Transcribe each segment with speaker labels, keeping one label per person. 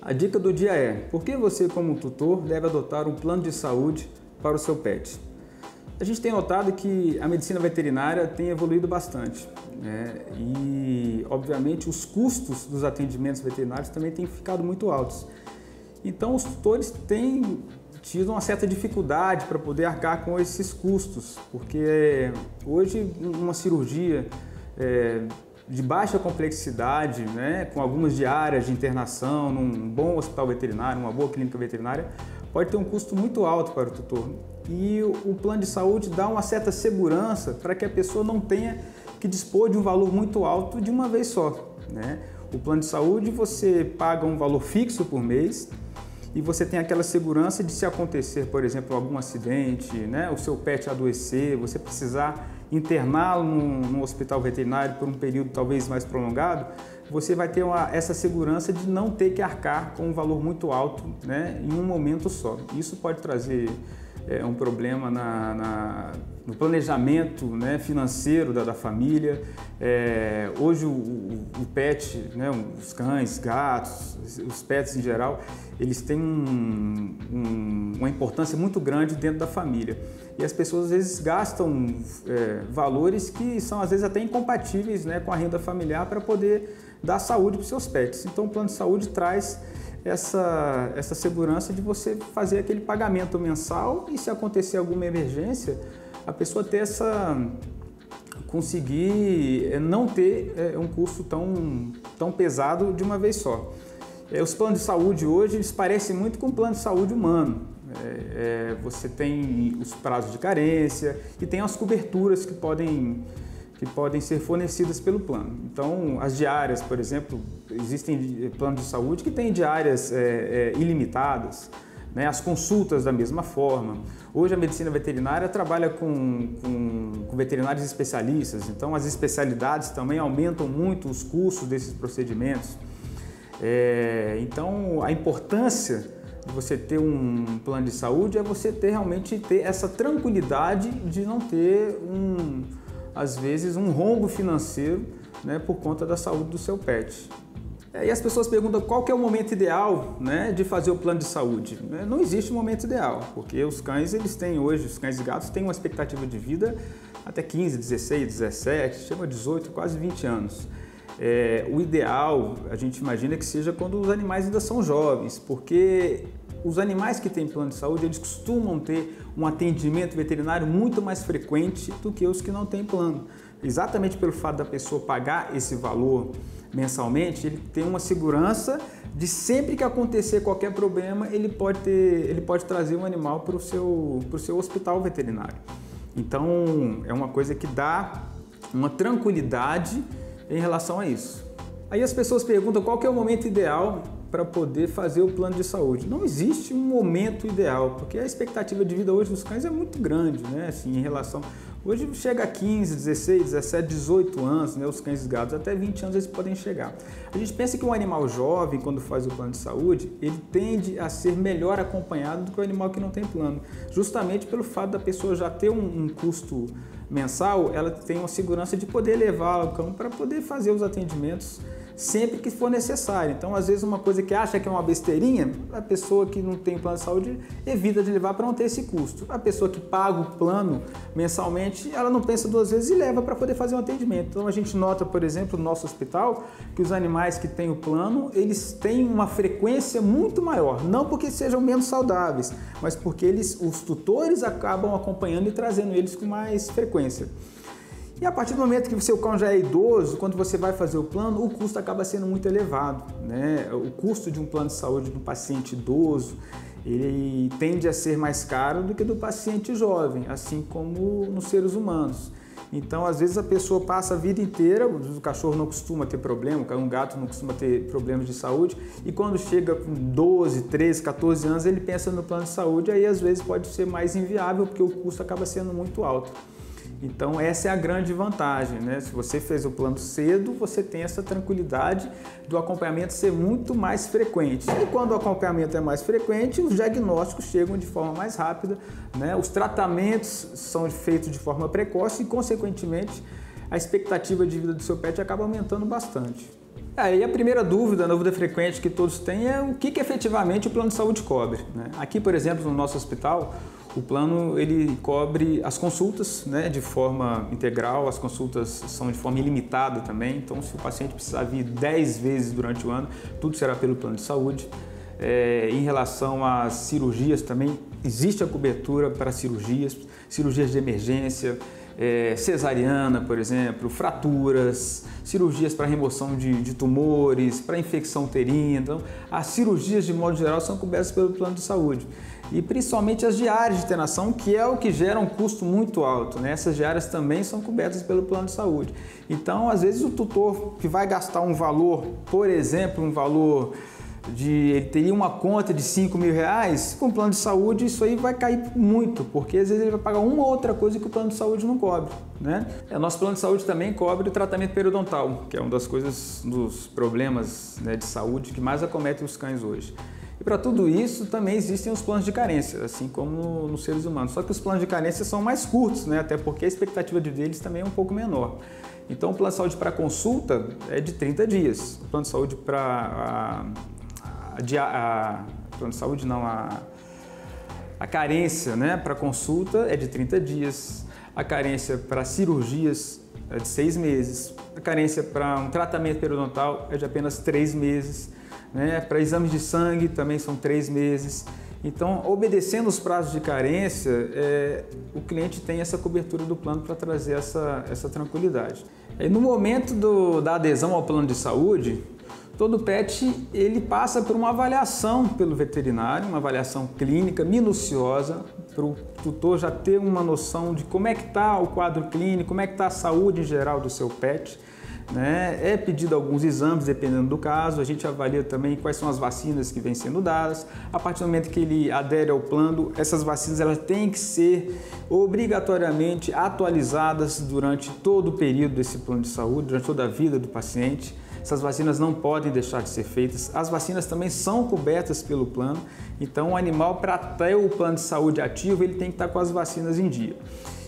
Speaker 1: A dica do dia é: por que você, como tutor, deve adotar um plano de saúde para o seu pet? A gente tem notado que a medicina veterinária tem evoluído bastante, né? E, obviamente, os custos dos atendimentos veterinários também têm ficado muito altos. Então, os tutores têm tido uma certa dificuldade para poder arcar com esses custos, porque hoje uma cirurgia de baixa complexidade, né, com algumas diárias de internação, num bom hospital veterinário, uma boa clínica veterinária, pode ter um custo muito alto para o tutor. E o plano de saúde dá uma certa segurança para que a pessoa não tenha que dispor de um valor muito alto de uma vez só, né? O plano de saúde você paga um valor fixo por mês e você tem aquela segurança de, se acontecer, por exemplo, algum acidente, né, o seu pet adoecer, você precisar interná-lo num hospital veterinário por um período talvez mais prolongado, você vai ter essa segurança de não ter que arcar com um valor muito alto, né, em um momento só. Isso pode trazer um problema no planejamento, né, financeiro da família. Hoje o pet, né, os cães, gatos, os pets em geral, eles têm uma importância muito grande dentro da família. E as pessoas às vezes gastam valores que são às vezes até incompatíveis, né, com a renda familiar para poder dar saúde para os seus pets. Então o plano de saúde traz essa segurança de você fazer aquele pagamento mensal e, se acontecer alguma emergência, a pessoa ter conseguir não ter um custo tão pesado de uma vez só. Os planos de saúde hoje eles parecem muito com o plano de saúde humano. Você tem os prazos de carência e tem as coberturas que podem ser fornecidas pelo plano. Então, as diárias, por exemplo, existem planos de saúde que têm diárias ilimitadas, né? As consultas da mesma forma. Hoje a medicina veterinária trabalha com veterinários especialistas, então as especialidades também aumentam muito os custos desses procedimentos. Então, a importância de você ter um plano de saúde é você realmente ter essa tranquilidade de não ter às vezes um rombo financeiro, né, por conta da saúde do seu pet. E as pessoas perguntam qual que é o momento ideal, né, de fazer o plano de saúde. Não existe um momento ideal, porque os cães os cães e gatos têm uma expectativa de vida até 15, 16, 17, chega a 18, quase 20 anos. O ideal, a gente imagina que seja quando os animais ainda são jovens, porque os animais que têm plano de saúde, eles costumam ter um atendimento veterinário muito mais frequente do que os que não têm plano. Exatamente pelo fato da pessoa pagar esse valor mensalmente, ele tem uma segurança de, sempre que acontecer qualquer problema, ele pode trazer um animal para o seu hospital veterinário. Então, é uma coisa que dá uma tranquilidade em relação a isso. Aí as pessoas perguntam qual que é o momento ideal para poder fazer o plano de saúde. Não existe um momento ideal, porque a expectativa de vida hoje dos cães é muito grande, né? Assim, em relação... Hoje chega a 15, 16, 17, 18 anos, né? Os cães e gatos, até 20 anos eles podem chegar. A gente pensa que um animal jovem, quando faz o plano de saúde, ele tende a ser melhor acompanhado do que o animal que não tem plano. Justamente pelo fato da pessoa já ter um custo mensal, ela tem uma segurança de poder levar o cão para poder fazer os atendimentos sempre que for necessário. Então, às vezes, uma coisa que acha que é uma besteirinha, a pessoa que não tem plano de saúde evita de levar para não ter esse custo. A pessoa que paga o plano mensalmente, ela não pensa duas vezes e leva para poder fazer um atendimento. Então, a gente nota, por exemplo, no nosso hospital, que os animais que têm o plano, eles têm uma frequência muito maior. Não porque sejam menos saudáveis, mas porque os tutores acabam acompanhando e trazendo eles com mais frequência. E a partir do momento que o seu cão já é idoso, quando você vai fazer o plano, o custo acaba sendo muito elevado, né? O custo de um plano de saúde do paciente idoso, ele tende a ser mais caro do que do paciente jovem, assim como nos seres humanos. Então, às vezes a pessoa passa a vida inteira, o cachorro não costuma ter problema, um gato não costuma ter problemas de saúde, e quando chega com 12, 13, 14 anos, ele pensa no plano de saúde, aí às vezes pode ser mais inviável, porque o custo acaba sendo muito alto. Então essa é a grande vantagem, né? Se você fez o plano cedo, você tem essa tranquilidade do acompanhamento ser muito mais frequente. E quando o acompanhamento é mais frequente, os diagnósticos chegam de forma mais rápida, né? Os tratamentos são feitos de forma precoce e, consequentemente, a expectativa de vida do seu pet acaba aumentando bastante. Aí a primeira dúvida, a dúvida frequente que todos têm é o que efetivamente o plano de saúde cobre, né? Aqui, por exemplo, no nosso hospital, o plano ele cobre as consultas, né, de forma integral, as consultas são de forma ilimitada também, então se o paciente precisar vir 10 vezes durante o ano, tudo será pelo plano de saúde. Em relação às cirurgias também, existe a cobertura para cirurgias de emergência, cesariana, por exemplo, fraturas, cirurgias para remoção de tumores, para infecção uterina. Então, as cirurgias, de modo geral, são cobertas pelo plano de saúde. E principalmente as diárias de internação, que é o que gera um custo muito alto, né? Essas diárias também são cobertas pelo plano de saúde. Então, às vezes, o tutor que vai gastar um valor, por exemplo, um valor ele teria uma conta de R$5.000, com o plano de saúde isso aí vai cair muito, porque às vezes ele vai pagar uma ou outra coisa que o plano de saúde não cobre, né? O nosso plano de saúde também cobre o tratamento periodontal, que é uma das coisas, dos problemas, né, de saúde que mais acometem os cães hoje. E para tudo isso também existem os planos de carência, assim como nos seres humanos, só que os planos de carência são mais curtos, né? Até porque a expectativa de vida deles também é um pouco menor. Então o plano de saúde para consulta é de 30 dias, o plano de saúde para plano de saúde não, a carência, né, para consulta é de 30 dias, a carência para cirurgias é de 6 meses, a carência para um tratamento periodontal é de apenas 3 meses, né, para exames de sangue também são 3 meses. Então, obedecendo os prazos de carência, o cliente tem essa cobertura do plano para trazer essa tranquilidade. E no momento da adesão ao plano de saúde, todo pet ele passa por uma avaliação pelo veterinário, uma avaliação clínica minuciosa, para o tutor já ter uma noção de como é que está o quadro clínico, como é que está a saúde em geral do seu pet, né? É pedido alguns exames, dependendo do caso, a gente avalia também quais são as vacinas que vêm sendo dadas. A partir do momento que ele adere ao plano, essas vacinas elas têm que ser obrigatoriamente atualizadas durante todo o período desse plano de saúde, durante toda a vida do paciente. Essas vacinas não podem deixar de ser feitas. As vacinas também são cobertas pelo plano. Então, o animal, para ter o plano de saúde ativo, ele tem que estar com as vacinas em dia.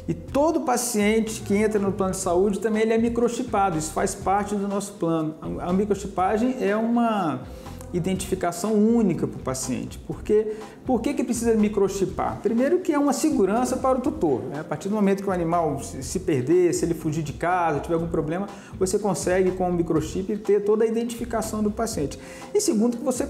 Speaker 1: E todo paciente que entra no plano de saúde também ele é microchipado. Isso faz parte do nosso plano. A microchipagem é uma identificação única para o paciente. Por que precisa microchipar? Primeiro que é uma segurança para o tutor, né? A partir do momento que o animal se perder, se ele fugir de casa, tiver algum problema, você consegue com o microchip ter toda a identificação do paciente. E segundo que você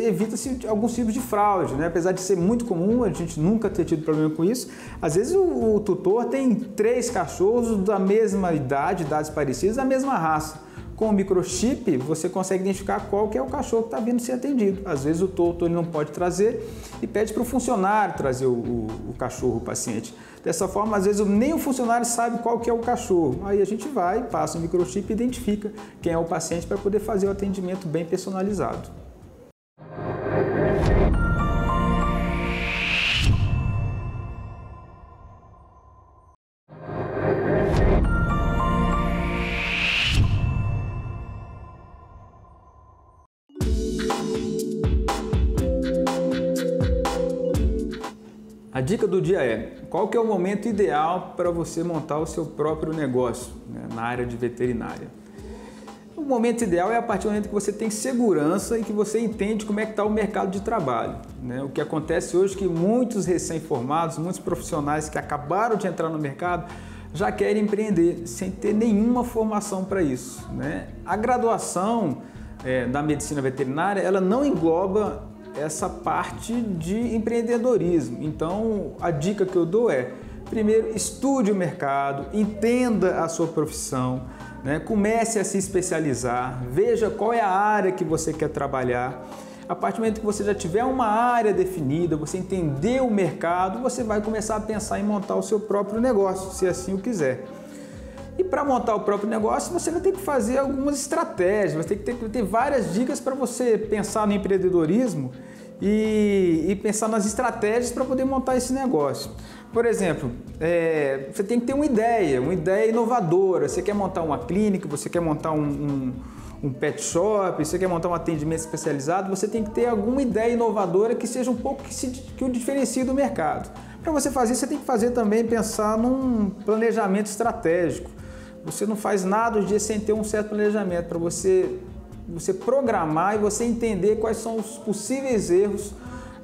Speaker 1: evita-se alguns tipos de fraude, né? Apesar de ser muito comum, a gente nunca ter tido problema com isso, às vezes o tutor tem 3 cachorros da mesma idade, idades parecidas, da mesma raça. Com o microchip, você consegue identificar qual que é o cachorro que está vindo ser atendido. Às vezes o tutor ele não pode trazer e pede para o funcionário trazer o cachorro, o paciente. Dessa forma, às vezes nem o funcionário sabe qual que é o cachorro. Aí a gente vai, passa o microchip e identifica quem é o paciente para poder fazer o atendimento bem personalizado. A dica do dia é, qual que é o momento ideal para você montar o seu próprio negócio, né, na área de veterinária? O momento ideal é a partir do momento que você tem segurança e que você entende como é que está o mercado de trabalho, né? O que acontece hoje é que muitos recém-formados, muitos profissionais que acabaram de entrar no mercado já querem empreender sem ter nenhuma formação para isso, né? A graduação da medicina veterinária ela não engloba essa parte de empreendedorismo. Então, a dica que eu dou é, primeiro, estude o mercado, entenda a sua profissão, né? Comece a se especializar, veja qual é a área que você quer trabalhar. A partir do momento que você já tiver uma área definida, você entender o mercado, você vai começar a pensar em montar o seu próprio negócio, se assim o quiser. E para montar o próprio negócio, você vai ter que fazer algumas estratégias, vai ter que ter várias dicas para você pensar no empreendedorismo e pensar nas estratégias para poder montar esse negócio. Por exemplo, você tem que ter uma ideia inovadora. Você quer montar uma clínica, você quer montar um pet shop, você quer montar um atendimento especializado, você tem que ter alguma ideia inovadora que seja um pouco que o diferencie do mercado. Para você fazer isso, você tem que fazer também pensar num planejamento estratégico. Você não faz nada hoje em dia sem ter um certo planejamento para você programar e você entender quais são os possíveis erros,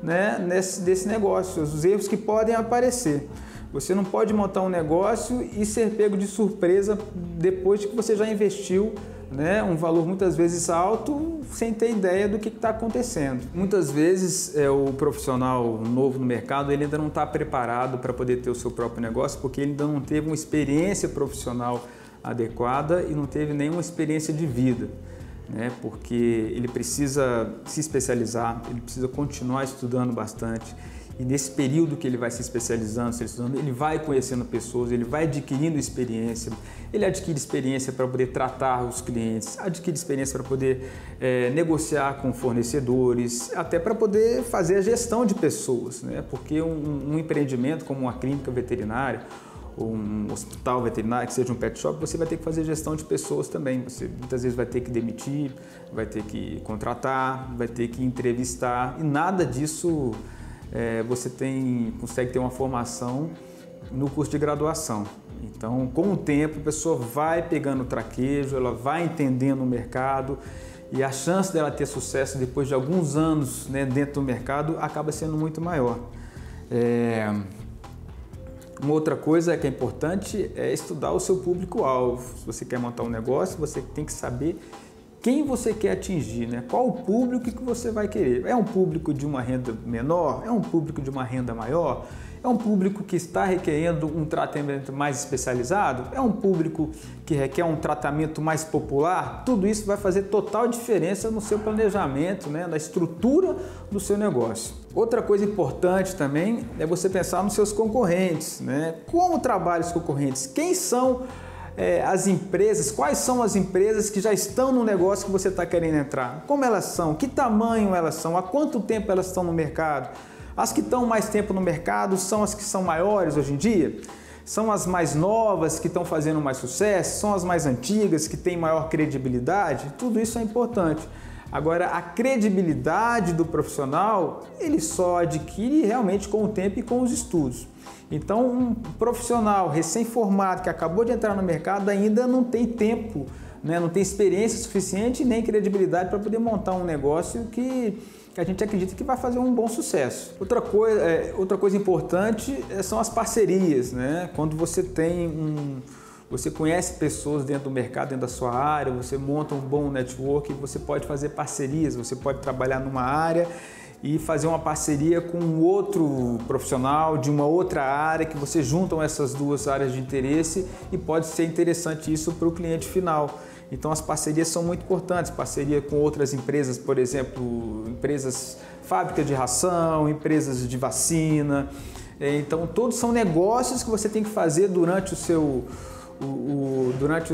Speaker 1: né, desse negócio, os erros que podem aparecer. Você não pode montar um negócio e ser pego de surpresa depois que você já investiu, né, um valor muitas vezes alto sem ter ideia do que está acontecendo. Muitas vezes o profissional novo no mercado ele ainda não está preparado para poder ter o seu próprio negócio porque ele ainda não teve uma experiência profissional adequada e não teve nenhuma experiência de vida, né? Porque ele precisa se especializar, ele precisa continuar estudando bastante e nesse período que ele vai se especializando, ele vai conhecendo pessoas, ele vai adquirindo experiência, ele adquire experiência para poder tratar os clientes, adquire experiência para poder negociar com fornecedores, até para poder fazer a gestão de pessoas, né? Porque um empreendimento como uma clínica veterinária ou um hospital veterinário, que seja um pet shop, você vai ter que fazer gestão de pessoas também. Você muitas vezes vai ter que demitir, vai ter que contratar, vai ter que entrevistar e nada disso você consegue ter uma formação no curso de graduação. Então, com o tempo, a pessoa vai pegando traquejo, ela vai entendendo o mercado e a chance dela ter sucesso depois de alguns anos, né, dentro do mercado acaba sendo muito maior. Uma outra coisa que é importante é estudar o seu público-alvo. Se você quer montar um negócio, você tem que saber quem você quer atingir, né? Qual o público que você vai querer. É um público de uma renda menor? É um público de uma renda maior? É um público que está requerendo um tratamento mais especializado? É um público que requer um tratamento mais popular? Tudo isso vai fazer total diferença no seu planejamento, né? Na estrutura do seu negócio. Outra coisa importante também é você pensar nos seus concorrentes, né? Como trabalham os concorrentes? Quem são as empresas? Quais são as empresas que já estão no negócio que você está querendo entrar? Como elas são? Que tamanho elas são? Há quanto tempo elas estão no mercado? As que estão mais tempo no mercado são as que são maiores hoje em dia? São as mais novas que estão fazendo mais sucesso? São as mais antigas que têm maior credibilidade? Tudo isso é importante. Agora, a credibilidade do profissional, ele só adquire realmente com o tempo e com os estudos. Então, um profissional recém-formado que acabou de entrar no mercado ainda não tem tempo, né? Não tem experiência suficiente nem credibilidade para poder montar um negócio que a gente acredita que vai fazer um bom sucesso. Outra coisa importante são as parcerias, né? Quando você você conhece pessoas dentro do mercado, dentro da sua área, você monta um bom network, você pode fazer parcerias, você pode trabalhar numa área e fazer uma parceria com outro profissional de uma outra área, que você juntam essas duas áreas de interesse e pode ser interessante isso para o cliente final. Então as parcerias são muito importantes, parceria com outras empresas, por exemplo, fábricas de ração, empresas de vacina. Então todos são negócios que você tem que fazer durante o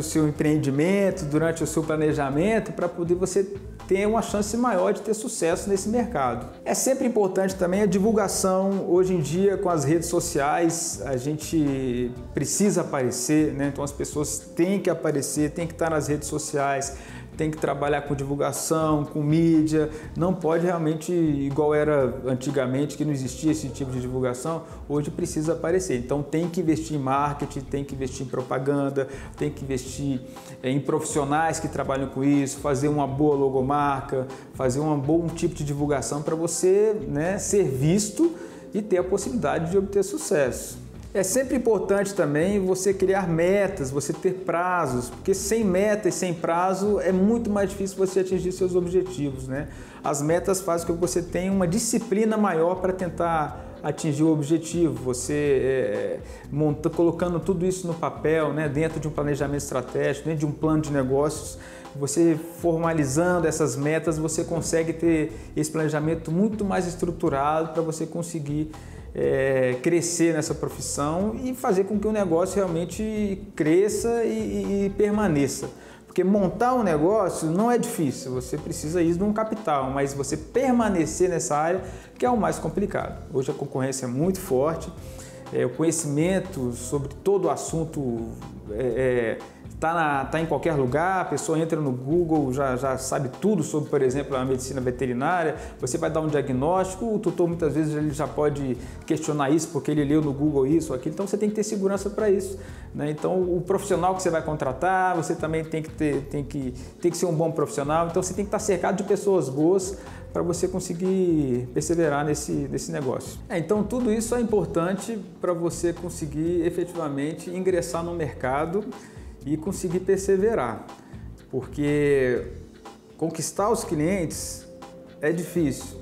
Speaker 1: seu empreendimento, durante o seu planejamento, para poder você ter uma chance maior de ter sucesso nesse mercado. É sempre importante também a divulgação. Hoje em dia, com as redes sociais, a gente precisa aparecer, né? Então as pessoas têm que aparecer, têm que estar nas redes sociais, tem que trabalhar com divulgação, com mídia, não pode realmente, igual era antigamente, que não existia esse tipo de divulgação, hoje precisa aparecer. Então tem que investir em marketing, tem que investir em propaganda, tem que investir em profissionais que trabalham com isso, fazer uma boa logomarca, fazer um bom tipo de divulgação para você, né, ser visto e ter a possibilidade de obter sucesso. É sempre importante também você criar metas, você ter prazos, porque sem meta e sem prazo é muito mais difícil você atingir seus objetivos, né? As metas fazem com que você tenha uma disciplina maior para tentar atingir o objetivo, você colocando tudo isso no papel, né, dentro de um planejamento estratégico, dentro de um plano de negócios, você formalizando essas metas, você consegue ter esse planejamento muito mais estruturado para você conseguir crescer nessa profissão e fazer com que o negócio realmente cresça e permaneça. Porque montar um negócio não é difícil, você precisa ir de um capital, mas você permanecer nessa área que é o mais complicado. Hoje a concorrência é muito forte, o conhecimento sobre todo o assunto tá em qualquer lugar, a pessoa entra no Google, já sabe tudo sobre, por exemplo, a medicina veterinária, você vai dar um diagnóstico, o tutor muitas vezes ele já pode questionar isso porque ele leu no Google isso ou aquilo, então você tem que ter segurança para isso, né? Então o profissional que você vai contratar, você também tem que ser um bom profissional, então você tem que estar cercado de pessoas boas para você conseguir perseverar nesse negócio. Então tudo isso é importante para você conseguir efetivamente ingressar no mercado e conseguir perseverar, porque conquistar os clientes é difícil,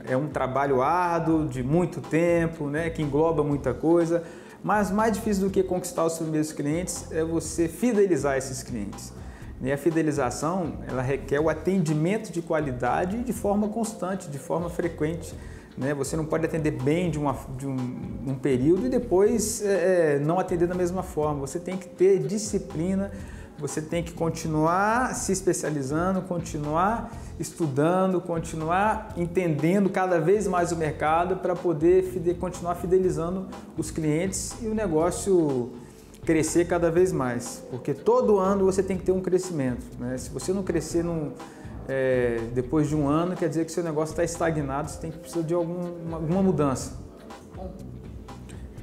Speaker 1: é um trabalho árduo, de muito tempo, né, que engloba muita coisa, mas mais difícil do que conquistar os primeiros clientes é você fidelizar esses clientes. E a fidelização, ela requer o atendimento de qualidade de forma constante, de forma frequente. Você não pode atender bem de um período e depois não atender da mesma forma. Você tem que ter disciplina, você tem que continuar se especializando, continuar estudando, continuar entendendo cada vez mais o mercado para poder continuar fidelizando os clientes e o negócio crescer cada vez mais. Porque todo ano você tem que ter um crescimento, né? Se você não crescer depois de um ano, quer dizer que seu negócio está estagnado, você precisa de alguma mudança.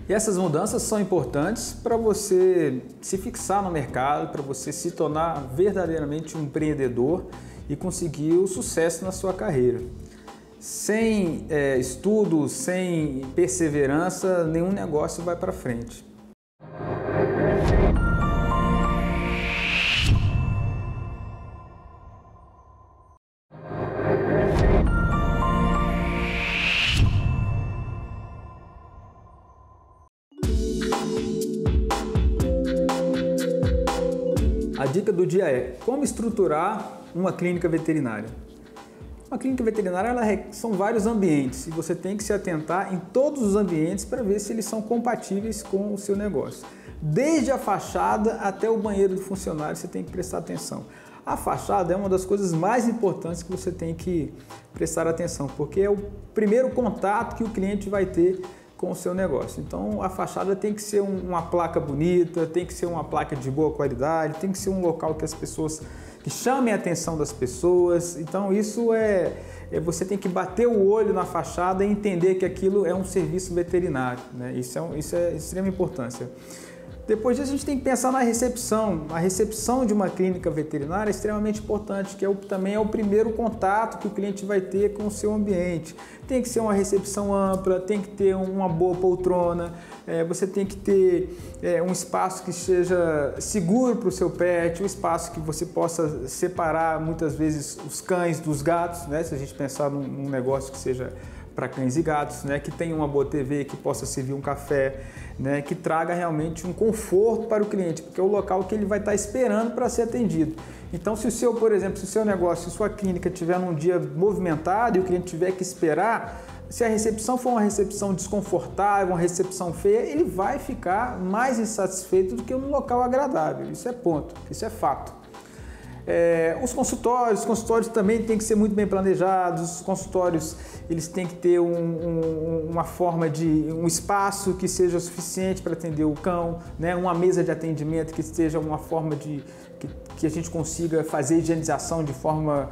Speaker 1: E essas mudanças são importantes para você se fixar no mercado, para você se tornar verdadeiramente um empreendedor e conseguir o sucesso na sua carreira. Sem estudo, sem perseverança, nenhum negócio vai para frente. A dica do dia é como estruturar uma clínica veterinária. Uma clínica veterinária são vários ambientes e você tem que se atentar em todos os ambientes para ver se eles são compatíveis com o seu negócio. Desde a fachada até o banheiro do funcionário você tem que prestar atenção. A fachada é uma das coisas mais importantes que você tem que prestar atenção, porque é o primeiro contato que o cliente vai ter com o seu negócio. Então a fachada tem que ser uma placa bonita, tem que ser uma placa de boa qualidade, tem que ser um local que chame a atenção das pessoas. Então isso você tem que bater o olho na fachada e entender que aquilo é um serviço veterinário, né? Isso é de extrema importância. Depois disso, a gente tem que pensar na recepção. A recepção de uma clínica veterinária é extremamente importante, que também é o primeiro contato que o cliente vai ter com o seu ambiente. Tem que ser uma recepção ampla, tem que ter uma boa poltrona, você tem que ter um espaço que seja seguro para o seu pet, um espaço que você possa separar muitas vezes os cães dos gatos, né? Se a gente pensar num negócio que seja para cães e gatos, né, que tenha uma boa TV, que possa servir um café, né, que traga realmente um conforto para o cliente, porque é o local que ele vai estar esperando para ser atendido. Então, por exemplo, se o seu negócio, se sua clínica estiver num dia movimentado e o cliente tiver que esperar, se a recepção for uma recepção desconfortável, uma recepção feia, ele vai ficar mais insatisfeito do que um local agradável. Isso é ponto, isso é fato. Os consultórios também têm que ser muito bem planejados. Os consultórios eles têm que ter uma forma um espaço que seja suficiente para atender o cão, né? Uma mesa de atendimento que esteja uma forma que a gente consiga fazer higienização de forma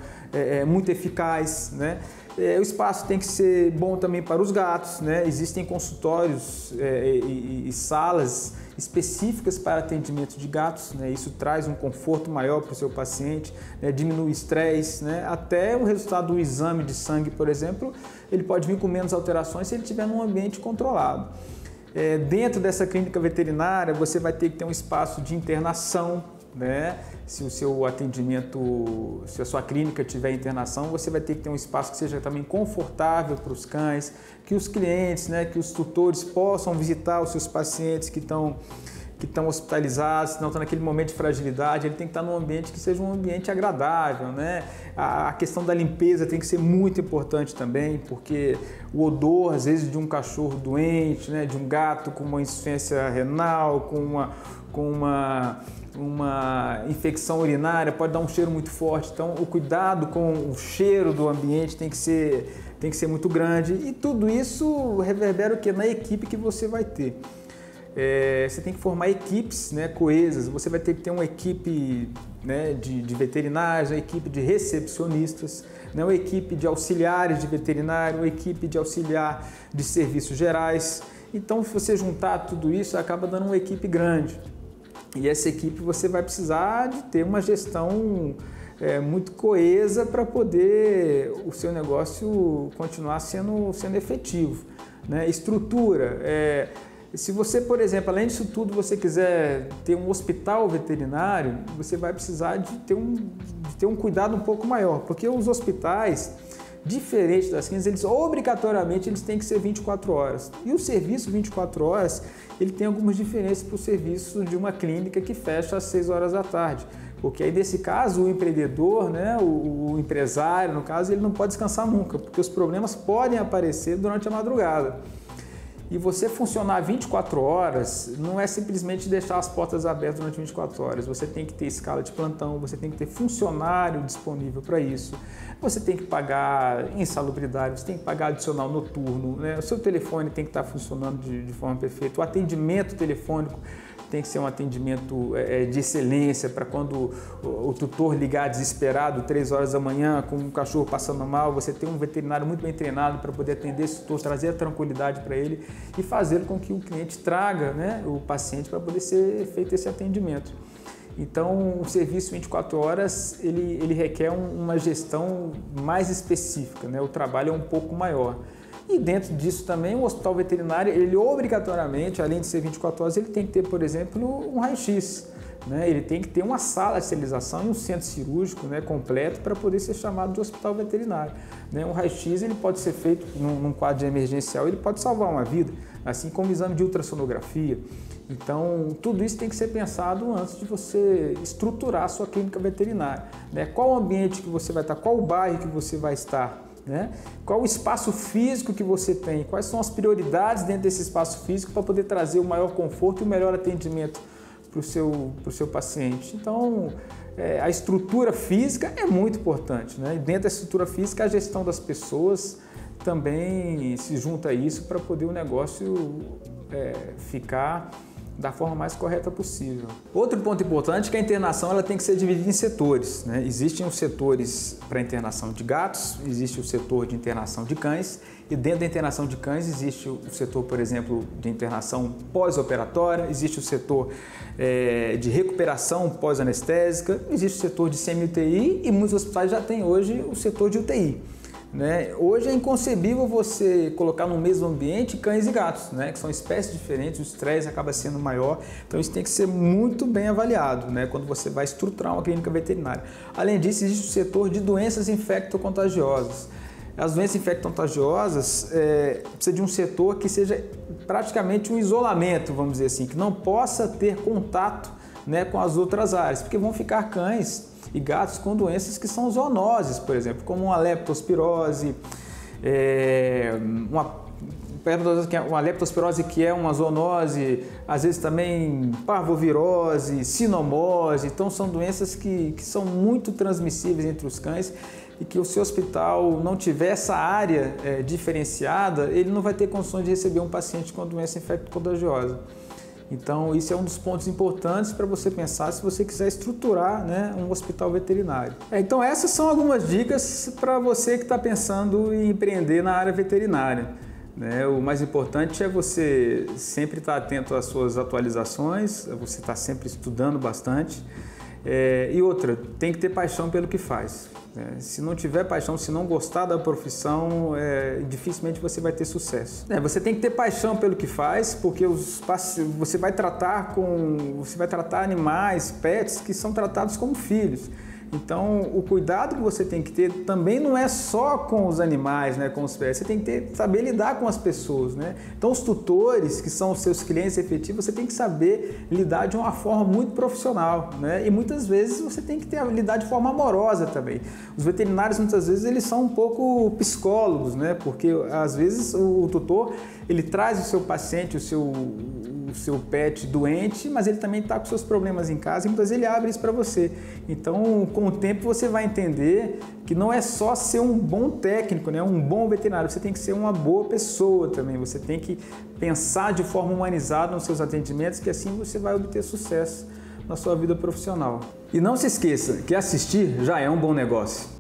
Speaker 1: muito eficaz, né? O espaço tem que ser bom também para os gatos, né? Existem consultórios e salas específicas para atendimento de gatos, né? Isso traz um conforto maior para o seu paciente, né? Diminui o estresse, né? Até o resultado do exame de sangue, por exemplo, ele pode vir com menos alterações se ele estiver num ambiente controlado. Dentro dessa clínica veterinária, você vai ter que ter um espaço de internação, né? Se o seu atendimento, se a sua clínica tiver internação, você vai ter que ter um espaço que seja também confortável para os cães, que os clientes, né, que os tutores possam visitar os seus pacientes que estão hospitalizados, não estão naquele momento de fragilidade. Ele tem que estar num ambiente que seja um ambiente agradável, né? A questão da limpeza tem que ser muito importante também, porque o odor, às vezes, de um cachorro doente, né, de um gato com uma insuficiência renal, com uma infecção urinária, pode dar um cheiro muito forte. Então, o cuidado com o cheiro do ambiente tem que ser tem que ser muito grande, e tudo isso reverbera o que? Na equipe que você vai ter. Você tem que formar equipes, né, coesas, você vai ter que ter uma equipe, né, de veterinários, uma equipe de recepcionistas, né, uma equipe de auxiliares de veterinário, uma equipe de auxiliar de serviços gerais. Então, se você juntar tudo isso, acaba dando uma equipe grande. E essa equipe você vai precisar de ter uma gestão muito coesa para poder o seu negócio continuar sendo efetivo, né? Estrutura. Se você, por exemplo, além disso tudo, você quiser ter um hospital veterinário, você vai precisar de ter um cuidado um pouco maior, porque os hospitais, diferente das clínicas, eles obrigatoriamente têm que ser 24 horas. E o serviço 24 horas, ele tem algumas diferenças para o serviço de uma clínica que fecha às 6 horas da tarde. Porque aí, nesse caso, o empreendedor, né, o empresário, no caso, ele não pode descansar nunca, porque os problemas podem aparecer durante a madrugada. E você funcionar 24 horas não é simplesmente deixar as portas abertas durante 24 horas. Você tem que ter escala de plantão, você tem que ter funcionário disponível para isso. Você tem que pagar insalubridade, você tem que pagar adicional noturno, né? O seu telefone tem que estar funcionando de forma perfeita. O atendimento telefônico tem que ser um atendimento de excelência para quando o tutor ligar desesperado 3 horas da manhã com um cachorro passando mal, você tem um veterinário muito bem treinado para poder atender esse tutor, trazer a tranquilidade para ele e fazer com que o cliente traga, né, o paciente para poder ser feito esse atendimento. Então, o serviço 24 horas, ele requer uma gestão mais específica, né? O trabalho é um pouco maior. E dentro disso também, o hospital veterinário, ele obrigatoriamente, além de ser 24 horas, ele tem que ter, por exemplo, um raio-x, né? Ele tem que ter uma sala de esterilização e um centro cirúrgico, né, completo para poder ser chamado de hospital veterinário, né? Um raio-x ele pode ser feito num quadro de emergencial, ele pode salvar uma vida, assim como o exame de ultrassonografia. Então, tudo isso tem que ser pensado antes de você estruturar a sua clínica veterinária, né? Qual o ambiente que você vai estar, qual o bairro que você vai estar, né? Qual o espaço físico que você tem, quais são as prioridades dentro desse espaço físico para poder trazer o maior conforto e o melhor atendimento para o seu paciente. Então, a estrutura física é muito importante, né? E dentro da estrutura física, a gestão das pessoas também se junta a isso para poder o negócio ficar da forma mais correta possível. Outro ponto importante é que a internação ela tem que ser dividida em setores, né? Existem os setores para internação de gatos, existe o setor de internação de cães e dentro da internação de cães existe o setor, por exemplo, de internação pós-operatória, existe o setor de recuperação pós-anestésica, existe o setor de semi-UTI e muitos hospitais já têm hoje o setor de UTI. Né? Hoje é inconcebível você colocar no mesmo ambiente cães e gatos, né? Que são espécies diferentes, o estresse acaba sendo maior, então isso tem que ser muito bem avaliado, né? Quando você vai estruturar uma clínica veterinária. Além disso, existe o setor de doenças infectocontagiosas. As doenças infectocontagiosas precisa de um setor que seja praticamente um isolamento, vamos dizer assim, que não possa ter contato, né, com as outras áreas, porque vão ficar cães e gatos com doenças que são zoonoses, por exemplo, como uma leptospirose, uma leptospirose que é uma zoonose, às vezes também parvovirose, sinomose. Então são doenças que são muito transmissíveis entre os cães e que o seu hospital não tiver essa área diferenciada, ele não vai ter condições de receber um paciente com doença infecto-contagiosa. Então, isso é um dos pontos importantes para você pensar se você quiser estruturar, né, um hospital veterinário. Então, essas são algumas dicas para você que está pensando em empreender na área veterinária, né? O mais importante é você sempre estar atento às suas atualizações, você estar sempre estudando bastante. E outra, tem que ter paixão pelo que faz. Se não tiver paixão, se não gostar da profissão, dificilmente você vai ter sucesso. Você tem que ter paixão pelo que faz, porque você vai tratar animais, pets, que são tratados como filhos. Então, o cuidado que você tem que ter também não é só com os animais, né, com os pets, você tem que saber lidar com as pessoas, né? Então, os tutores, que são os seus clientes efetivos, você tem que saber lidar de uma forma muito profissional, né? E muitas vezes você tem que lidar de forma amorosa também. Os veterinários, muitas vezes, eles são um pouco psicólogos, né? Porque, às vezes, o tutor, ele traz o seu paciente, o o seu pet doente, mas ele também está com seus problemas em casa e muitas vezes ele abre isso para você. Então, com o tempo você vai entender que não é só ser um bom técnico, né? Um bom veterinário, você tem que ser uma boa pessoa também, você tem que pensar de forma humanizada nos seus atendimentos, que assim você vai obter sucesso na sua vida profissional. E não se esqueça que assistir já é um bom negócio.